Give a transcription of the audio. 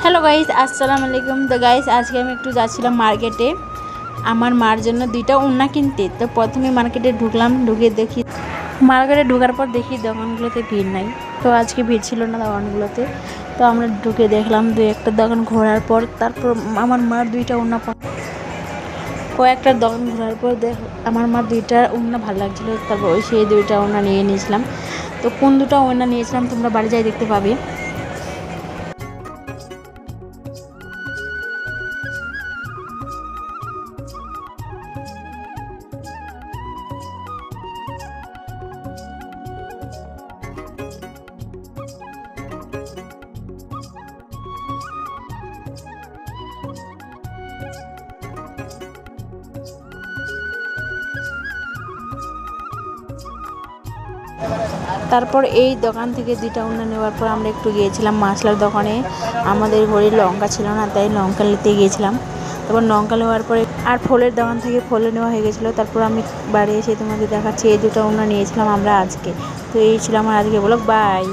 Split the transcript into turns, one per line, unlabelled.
Hello guys, আসসালামু আলাইকুম। তো গাইস, আজকে আমি একটু যাচ্ছিলাম মার্কেটে আমার মার জন্য দুইটা ওড়না কিনতে। তো প্রথমে মার্কেটে ঢুকলাম, ঢুকে দেখি মার্কেটে ঢোকার পর দেখি দোকানগুলোতে ভিড় নাই। তো আজকে ভিড় ছিল না দোকানগুলোতে। তো আমরা ঢুকে দেখলাম দুই একটা দোকান ঘোরার পর তারপর আমার মার দুইটা ওড়না কয়েকটা দোকান ঘোরার পর আমার মার দুইটা ওড়না ভালো লাগছিলো। তারপর সেই দুইটা ওড়না নিয়ে নিয়েছিলাম। তো কোন দুটো ওড়না নিয়েছিলাম তোমরা বাড়ি যাই দেখতে পাবে। তারপর এই দোকান থেকে দুইটা ওড়না নেওয়ার পর আমরা একটু গিয়েছিলাম মশলার দোকানে। আমাদের ঘরে লঙ্কা ছিল না, তাই লঙ্কা নিতে গিয়েছিলাম। তারপর লঙ্কা নেওয়ার পরে আর ফলের দোকান থেকে ফলে নেওয়া হয়ে গেছিলো। তারপর আমি বাড়ি এসে তোমাদের দেখাচ্ছি এই দুটো ওড়না নিয়েছিলাম আমরা আজকে। তো এই ছিল আমার আজকে ব্লগ। বাই।